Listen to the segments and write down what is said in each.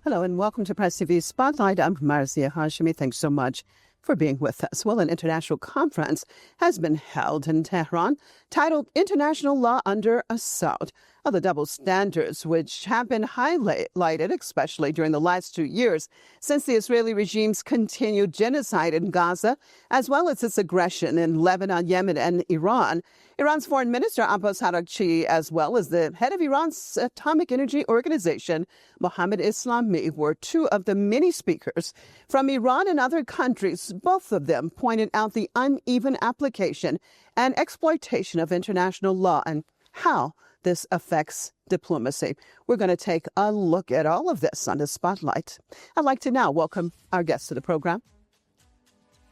Hello and welcome to Press TV Spotlight. I'm Marzia Hashimi. Thanks so much for being with us. Well, an international conference has been held in Tehran titled International Law Under Assault. The double standards, which have been highlighted, especially during the last 2 years, since the Israeli regime's continued genocide in Gaza, as well as its aggression in Lebanon, Yemen, and Iran. Iran's Foreign Minister Abbas Araghchi, as well as the head of Iran's Atomic Energy Organization, Mohammad Islami, were two of the many speakers from Iran and other countries. Both of them pointed out the uneven application and exploitation of international law and how this affects diplomacy. We're going to take a look at all of this on the Spotlight. I'd like to now welcome our guest to the program,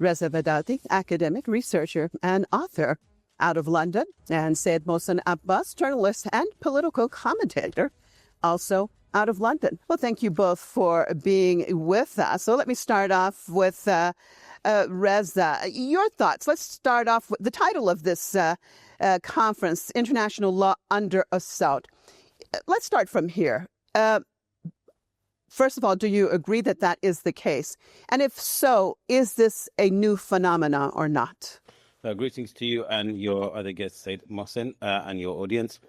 Reza Vedadi, academic, researcher, and author out of London, and Syed Mohsen Abbas, journalist and political commentator, also out of London. Well, thank you both for being with us. So let me start off with Reza. Your thoughts. Let's start off with the title of this conference, International Law Under Assault. Let's start from here. First of all, do you agree that that is the case? And if so, is this a new phenomenon or not? Greetings to you and your other guest, Syed Mohsen, and your audience.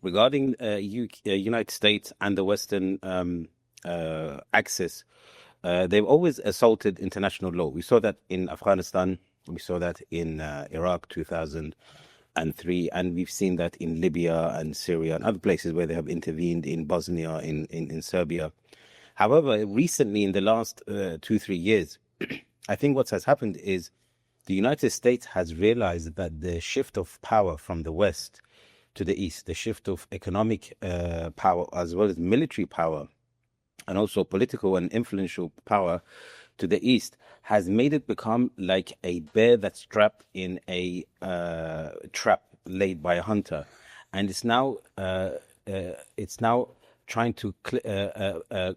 Regarding United States and the Western axis, they've always assaulted international law. We saw that in Afghanistan, we saw that in Iraq 2003, and we've seen that in Libya and Syria and other places where they have intervened, in Bosnia, in Serbia. However, recently in the last 2-3 years, I think what has happened is the United States has realized that the shift of power from the West to the East, the shift of economic power as well as military power, and also political and influential power to the East, has made it become like a bear that's trapped in a trap laid by a hunter, and it's now trying to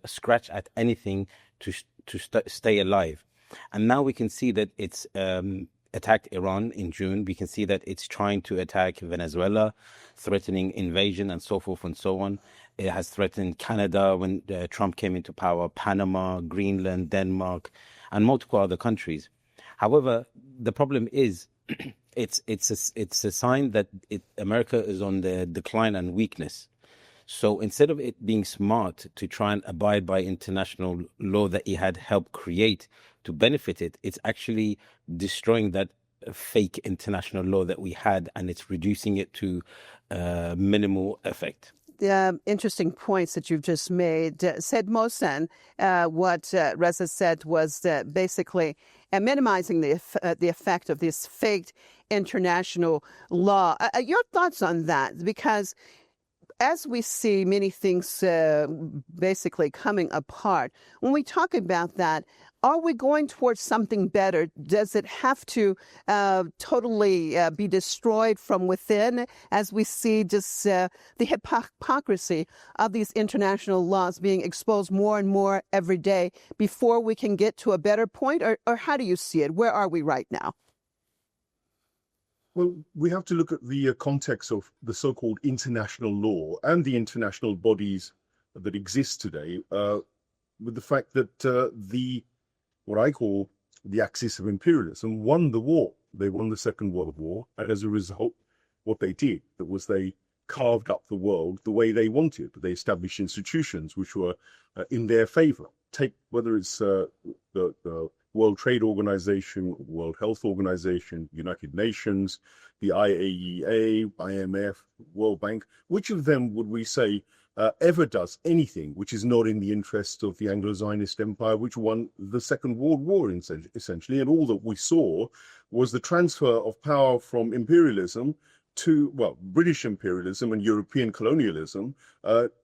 scratch at anything to stay alive. And now we can see that it's attacked Iran in June. We can see that it's trying to attack Venezuela, threatening invasion and so forth and so on. It has threatened Canada when Trump came into power, Panama, Greenland, Denmark, and multiple other countries. However, the problem is it's a sign that America is on the decline and weakness. So instead of it being smart to try and abide by international law that it had helped create to benefit it, it's actually destroying that fake international law that we had, and it's reducing it to minimal effect. The interesting points that you've just made. Syed Mohsen, what Reza said was basically minimizing the effect of this faked international law. Your thoughts on that? Because as we see many things basically coming apart, when we talk about that, are we going towards something better? Does it have to totally be destroyed from within, as we see just the hypocrisy of these international laws being exposed more and more every day before we can get to a better point? Or how do you see it? Where are we right now? Well, we have to look at the context of the so-called international law and the international bodies that exist today, with the fact that what I call the axis of imperialism won the war. They won the Second World War, and as a result, what they did was they carved up the world the way they wanted. They established institutions which were in their favor. Take whether it's the World Trade Organization, World Health Organization, United Nations, the IAEA, IMF, World Bank. Which of them would we say ever does anything which is not in the interest of the Anglo-Zionist Empire, which won the Second World War, essentially? And all that we saw was the transfer of power from imperialism to, well, British imperialism and European colonialism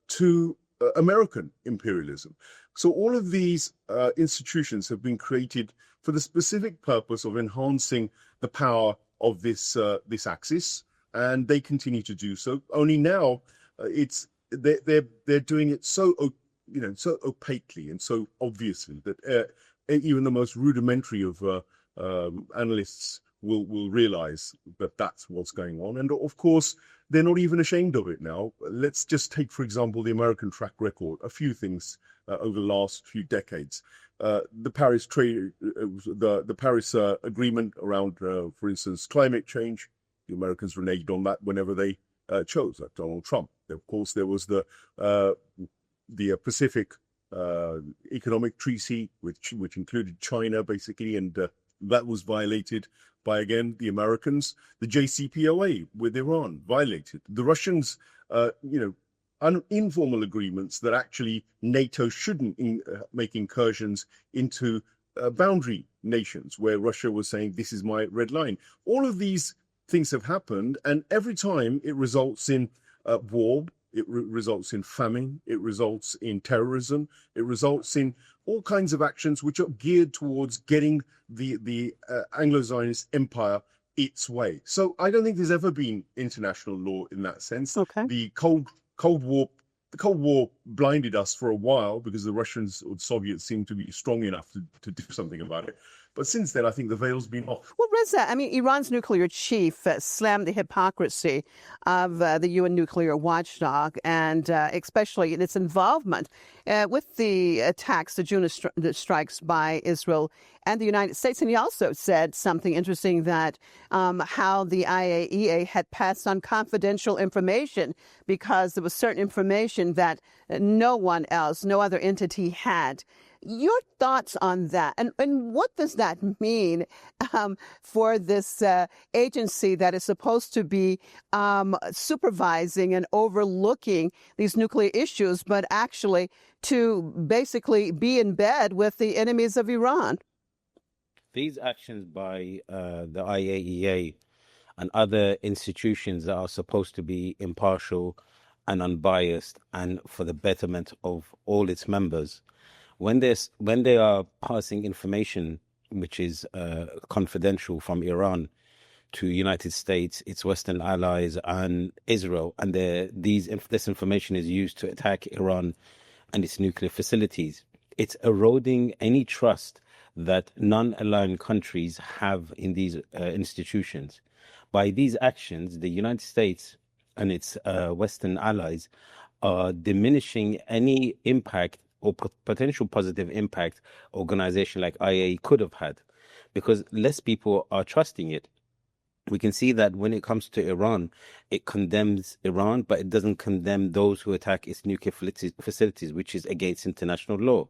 to American imperialism. So all of these institutions have been created for the specific purpose of enhancing the power of this axis, and they continue to do so. Only now, they're doing it so opaquely and so obviously that even the most rudimentary of analysts will realize that that's what's going on. And of course, they're not even ashamed of it now. Let's just take, for example, the American track record. A few things over the last few decades. The Paris the Paris agreement around, for instance, climate change. The Americans reneged on that whenever they chose, like Donald Trump. Of course, there was the Pacific Economic Treaty, which included China basically, and that was violated by, again, the Americans. The JCPOA with Iran, violated. The Russians, informal agreements that actually NATO shouldn't make incursions into boundary nations, where Russia was saying, this is my red line. All of these things have happened, and every time it results in war, it results in famine, it results in terrorism, it results in all kinds of actions which are geared towards getting the Anglo-Zionist empire its way. So I don't think there's ever been international law in that sense. Okay. The Cold War blinded us for a while because the Russians or the Soviets seemed to be strong enough to do something about it. But since then, I think the veil's been off. Well, Reza, I mean, Iran's nuclear chief slammed the hypocrisy of the UN nuclear watchdog, and especially in its involvement with the attacks, the June strikes by Israel and the United States. And he also said something interesting, that how the IAEA had passed on confidential information because there was certain information that no one else, no other entity had. Your thoughts on that, and what does that mean for this agency that is supposed to be supervising and overlooking these nuclear issues, but actually to basically be in bed with the enemies of Iran? These actions by the IAEA and other institutions that are supposed to be impartial and unbiased and for the betterment of all its members, when they are passing information which is confidential from Iran to United States, its Western allies, and Israel, and this information is used to attack Iran and its nuclear facilities, it's eroding any trust that non-aligned countries have in these institutions. By these actions, the United States and its Western allies are diminishing any impact or potential positive impact organization like IAEA could have had, because less people are trusting it. We can see that when it comes to Iran, it condemns Iran, but it doesn't condemn those who attack its nuclear facilities, which is against international law.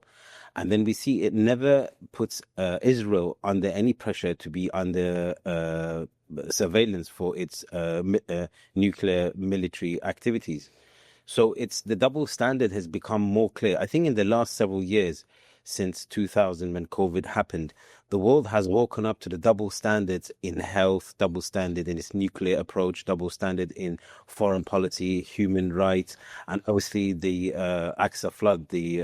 And then we see it never puts Israel under any pressure to be under surveillance for its nuclear military activities. So it's the double standard has become more clear. I think in the last several years, since 2000, when COVID happened, the world has woken up to the double standards in health, double standard in its nuclear approach, double standard in foreign policy, human rights, and obviously the Aqsa flood, the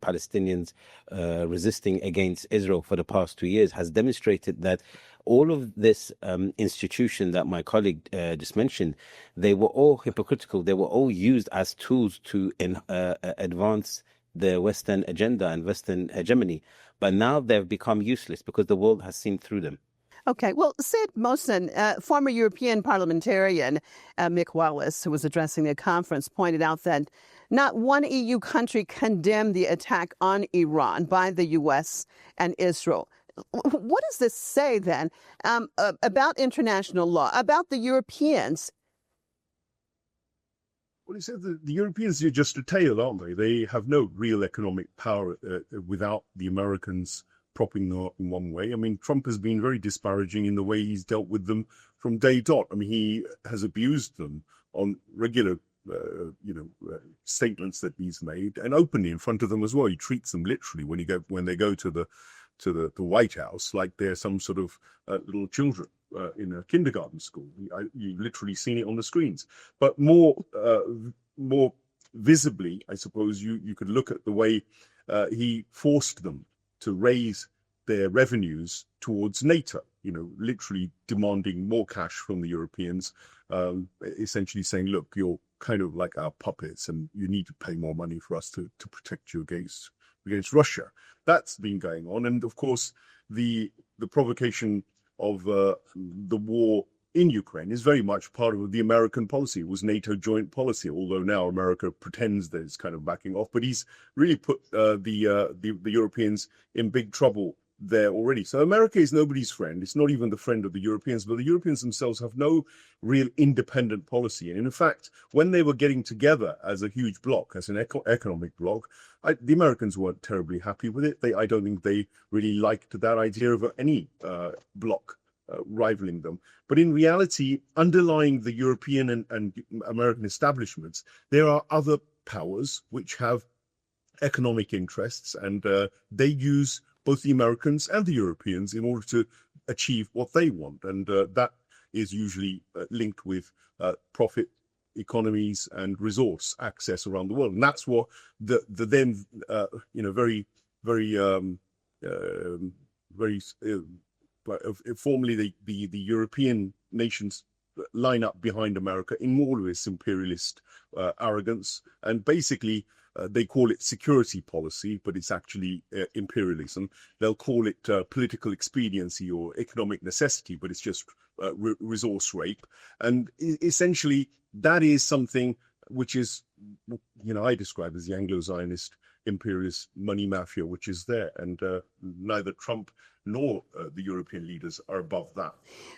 Palestinians resisting against Israel for the past 2 years has demonstrated that all of this institution that my colleague just mentioned, they were all hypocritical. They were all used as tools to advance the Western agenda and Western hegemony. But now they've become useless because the world has seen through them. Okay. Well, Sid Mohsen, former European parliamentarian Mick Wallace, who was addressing the conference, pointed out that not one EU country condemned the attack on Iran by the U.S. and Israel. What does this say then about international law, about the Europeans? Well, he said that the Europeans are just a tail, aren't they? They have no real economic power without the Americans propping them up in one way. I mean, Trump has been very disparaging in the way he's dealt with them from day dot. I mean, he has abused them on regular, statements that he's made, and openly in front of them as well. He treats them literally when they go to the White House like they're some sort of little children in a kindergarten school. You've literally seen it on the screens. But more visibly, I suppose you could look at the way he forced them to raise their revenues towards NATO. Literally demanding more cash from the Europeans, essentially saying, "Look, you're kind of like our puppets, and you need to pay more money for us to protect you against Russia." That's been going on, and of course the provocation of the war in Ukraine is very much part of the American policy. It was NATO joint policy, although now America pretends that it's kind of backing off. But he's really put the Europeans in big trouble there already. So America is nobody's friend. It's not even the friend of the Europeans, but the Europeans themselves have no real independent policy. And in fact, when they were getting together as a huge bloc, as an economic bloc, the Americans weren't terribly happy with it. I don't think they really liked that idea of any bloc rivaling them. But in reality, underlying the European and American establishments, there are other powers which have economic interests, and they use both the Americans and the Europeans in order to achieve what they want. And that is usually linked with profit economies and resource access around the world. And that's what the then, very formally the European nations line up behind America in more of this imperialist arrogance, and basically they call it security policy, but it's actually imperialism. They'll call it political expediency or economic necessity, but it's just resource rape. And essentially that is something which is, I describe as the Anglo-Zionist imperialist money mafia, which is there. And neither Trump nor the European leaders are above that.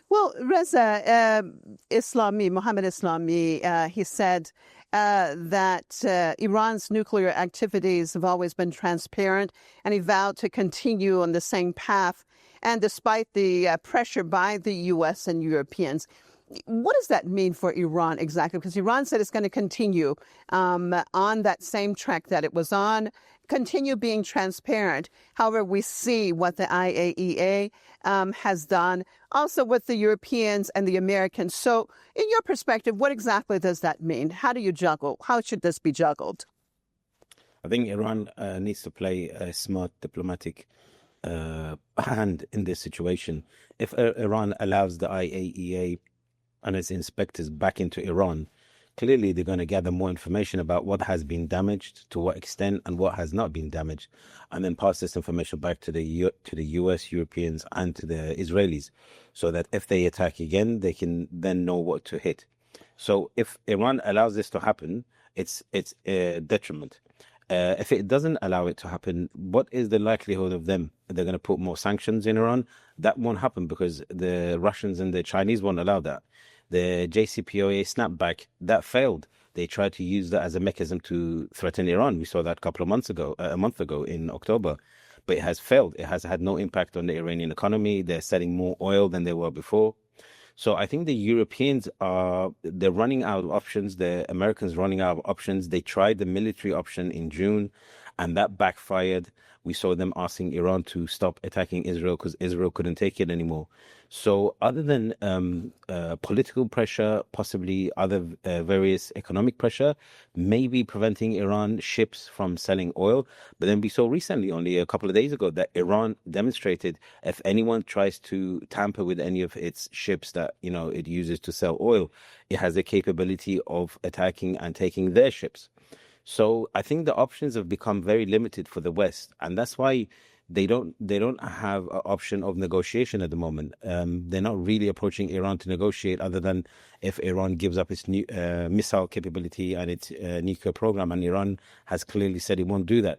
Well, Reza, Mohammed Islami, he said that Iran's nuclear activities have always been transparent, and he vowed to continue on the same path. And despite the pressure by the U.S. and Europeans, what does that mean for Iran exactly? Because Iran said it's going to continue on that same track that it was on, continue being transparent. However, we see what the IAEA has done, also with the Europeans and the Americans. So in your perspective, what exactly does that mean? How do you juggle? How should this be juggled? I think Iran needs to play a smart diplomatic hand in this situation. If Iran allows the IAEA and its inspectors back into Iran, clearly they're going to gather more information about what has been damaged, to what extent, and what has not been damaged, and then pass this information back to the US, Europeans, and to the Israelis, so that if they attack again, they can then know what to hit. So if Iran allows this to happen, it's a detriment. If it doesn't allow it to happen, what is the likelihood of them? They're going to put more sanctions in Iran? That won't happen because the Russians and the Chinese won't allow that. The JCPOA snapback, that failed. They tried to use that as a mechanism to threaten Iran. We saw that a month ago in October, but it has failed. It has had no impact on the Iranian economy. They're selling more oil than they were before. So I think the Europeans they're running out of options. The Americans running out of options. They tried the military option in June, and that backfired. We saw them asking Iran to stop attacking Israel because Israel couldn't take it anymore. So other than political pressure, possibly other various economic pressure, maybe preventing Iran ships from selling oil. But then we saw recently, only a couple of days ago, that Iran demonstrated if anyone tries to tamper with any of its ships that it uses to sell oil, it has the capability of attacking and taking their ships. So I think the options have become very limited for the West, and that's why they don't have an option of negotiation at the moment. They're not really approaching Iran to negotiate, other than if Iran gives up its missile capability and its nuclear program, and Iran has clearly said it won't do that.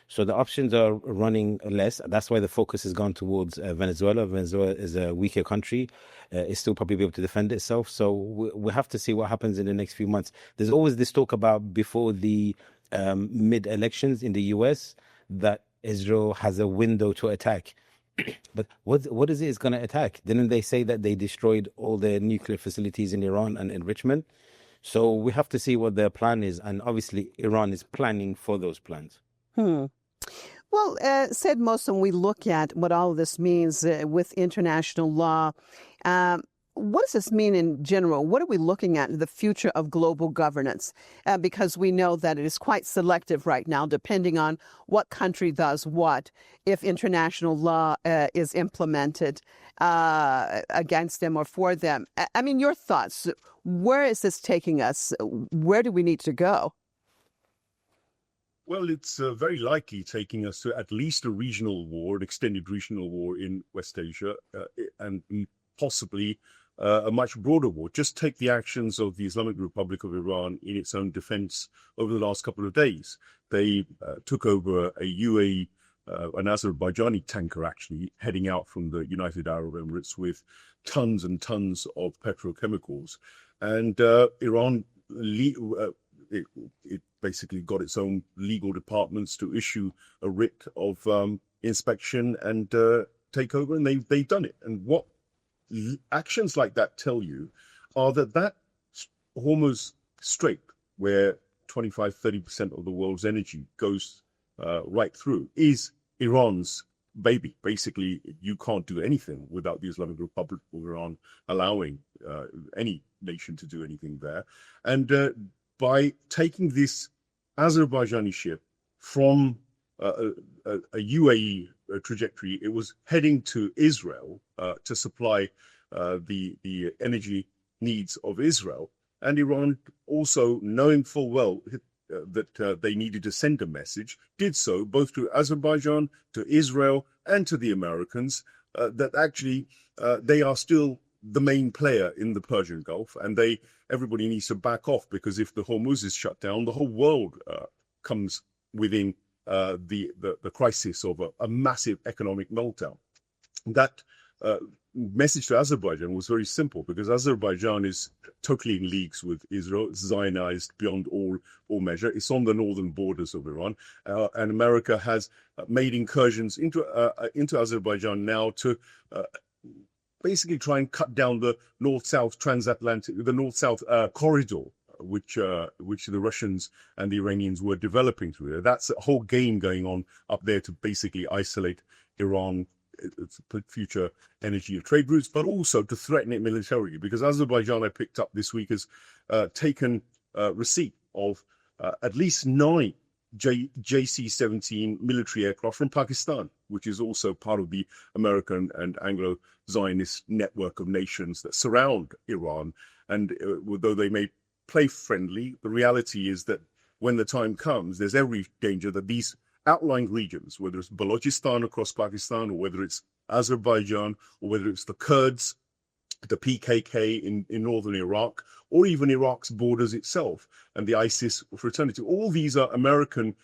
So the options are running less. That's why the focus has gone towards Venezuela. Venezuela is a weaker country. It's still probably be able to defend itself. So we have to see what happens in the next few months. There's always this talk about before the mid-elections in the US that Israel has a window to attack. But what is it it's going to attack? Didn't they say that they destroyed all their nuclear facilities in Iran and enrichment? So we have to see what their plan is. And obviously, Iran is planning for those plans. Well, Said Mohsen, we look at what all of this means with international law. What does this mean in general? What are we looking at in the future of global governance? Because we know that it is quite selective right now, depending on what country does what, if international law is implemented against them or for them. I mean, your thoughts. Where is this taking us? Where do we need to go? Well, it's very likely taking us to at least a regional war, an extended regional war in West Asia, and possibly a much broader war. Just take the actions of the Islamic Republic of Iran in its own defense over the last couple of days. They took over a UAE, an Azerbaijani tanker actually, heading out from the United Arab Emirates with tons and tons of petrochemicals. And Iran, it basically got its own legal departments to issue a writ of inspection and take over, and they've done it. And what actions like that tell you are that Hormuz Strait, where 25-30% of the world's energy goes right through, is Iran's baby. Basically, you can't do anything without the Islamic Republic of Iran allowing any nation to do anything there. And by taking this Azerbaijani ship from a UAE trajectory, it was heading to Israel to supply the energy needs of Israel. And Iran, also knowing full well that they needed to send a message, did so both to Azerbaijan, to Israel, and to the Americans, that actually they are still the main player in the Persian Gulf, and everybody needs to back off, because if the Hormuz is shut down, the whole world comes within the crisis of a massive economic meltdown. That message to Azerbaijan was very simple, because Azerbaijan is totally in leagues with Israel. It's Zionized beyond all measure. It's on the northern borders of Iran, and America has made incursions into Azerbaijan now to basically try and cut down the north-south corridor, which the Russians and the Iranians were developing through there. That's a whole game going on up there to basically isolate Iran, its future energy or trade routes, but also to threaten it militarily. Because Azerbaijan, I picked up this week, has taken receipt of at least 9 JC-17 military aircraft from Pakistan, which is also part of the American and Anglo-Zionist network of nations that surround Iran. And though they may play friendly, the reality is that when the time comes, there's every danger that these outlying regions, whether it's Balochistan across Pakistan, or whether it's Azerbaijan, or whether it's the Kurds, the PKK in northern Iraq, or even Iraq's borders itself, and the ISIS fraternity. All these are American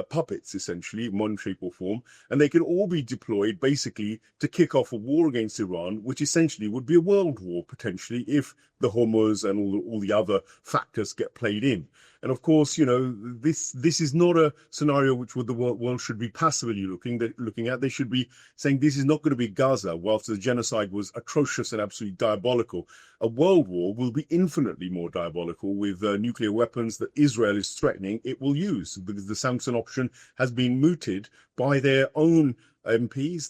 puppets, essentially, in one shape or form, and they can all be deployed basically to kick off a war against Iran, which essentially would be a world war, potentially, if the Hormuz and all the other factors get played in. And of course, this is not a scenario which the world should be passively looking at. They should be saying this is not going to be Gaza, whilst the genocide was atrocious and absolutely diabolical. A world war will be infinitely more diabolical with nuclear weapons that Israel is threatening it will use, because the Samson option has been mooted by their own MPs.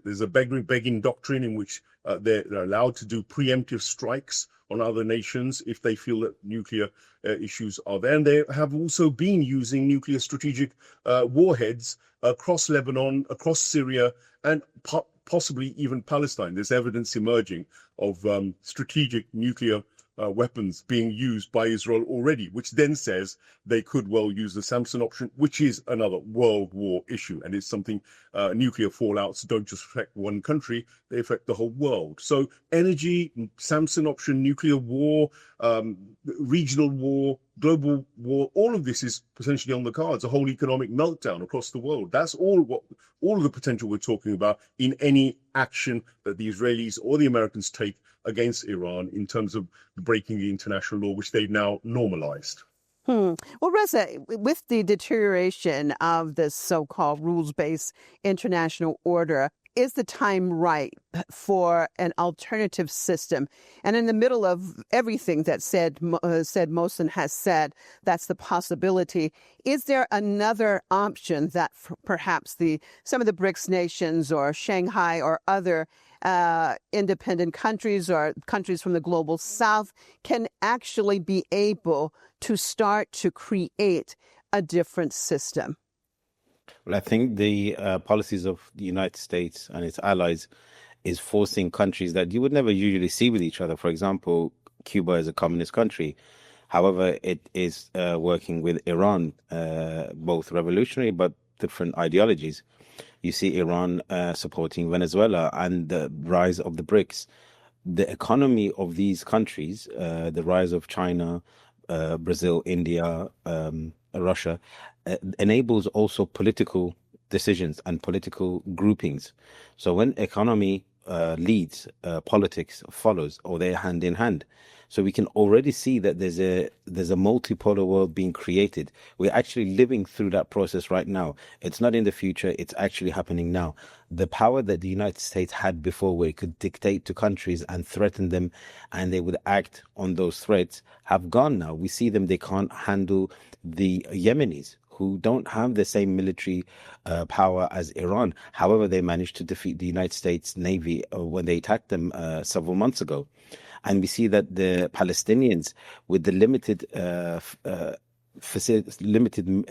There's a Begin doctrine in which they're allowed to do preemptive strikes on other nations if they feel that nuclear issues are there. And they have also been using nuclear strategic warheads across Lebanon, across Syria, and possibly even Palestine. There's evidence emerging of strategic nuclear weapons being used by Israel already, which then says they could well use the Samson option, which is another world war issue. And it's something, nuclear fallouts don't just affect one country, they affect the whole world. So energy, Samson option, nuclear war, regional war, global war, all of this is potentially on the cards, a whole economic meltdown across the world. That's all of the potential we're talking about in any action that the Israelis or the Americans take against Iran in terms of breaking the international law, which they've now normalized. Well, Reza, with the deterioration of this so-called rules-based international order, is the time right for an alternative system? And in the middle of everything that said Mohsen has said, that's the possibility. Is there another option that perhaps some of the BRICS nations or Shanghai or other independent countries or countries from the global south can actually be able to start to create a different system? Well, I think the policies of the United States and its allies is forcing countries that you would never usually see with each other. For example, Cuba is a communist country. However, it is working with Iran, both revolutionary but different ideologies. You see Iran supporting Venezuela and the rise of the BRICS. The economy of these countries, the rise of China, Brazil, India, Russia, enables also political decisions and political groupings. So when economy leads, politics follows, or they're hand in hand. So we can already see that there's a multipolar world being created. We're actually living through that process right now. It's not in the future, it's actually happening now. The power that the United States had before, where it could dictate to countries and threaten them, and they would act on those threats, have gone now. We see them, they can't handle the Yemenis, who don't have the same military power as Iran. However, they managed to defeat the United States Navy when they attacked them several months ago. And we see that the Palestinians, with the limited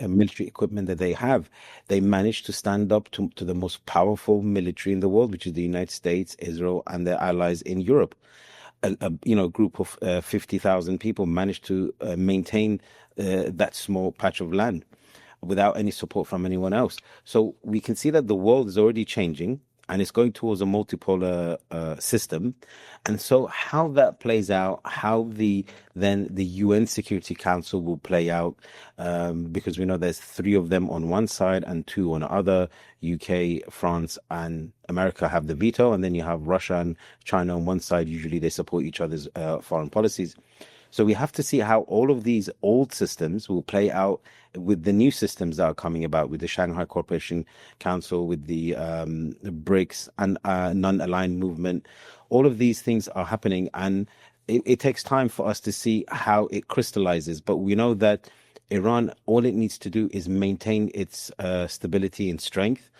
military equipment that they have, they managed to stand up to the most powerful military in the world, which is the United States, Israel, and their allies in Europe. A group of 50,000 people managed to maintain that small patch of land without any support from anyone else. So we can see that the world is already changing, and it's going towards a multipolar system. And so how that plays out, how the UN Security Council will play out, because we know there's 3 of them on one side and 2 on the other. UK, France, and America have the veto, and then you have Russia and China on one side. Usually they support each other's foreign policies. So we have to see how all of these old systems will play out with the new systems that are coming about, with the Shanghai Cooperation Council, with the BRICS and non-aligned movement. All of these things are happening, and it takes time for us to see how it crystallizes. But we know that Iran, all it needs to do is maintain its stability and strength.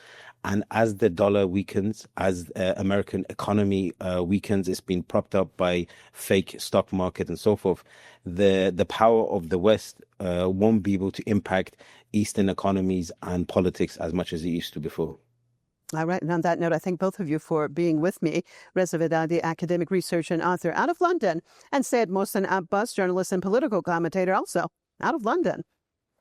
And as the dollar weakens, as American economy weakens, it's been propped up by fake stock market and so forth. The power of the West won't be able to impact Eastern economies and politics as much as it used to before. All right. And on that note, I thank both of you for being with me. Reza Vedadi, academic researcher and author, out of London, and Syed Mohsen Abbas, journalist and political commentator, also out of London.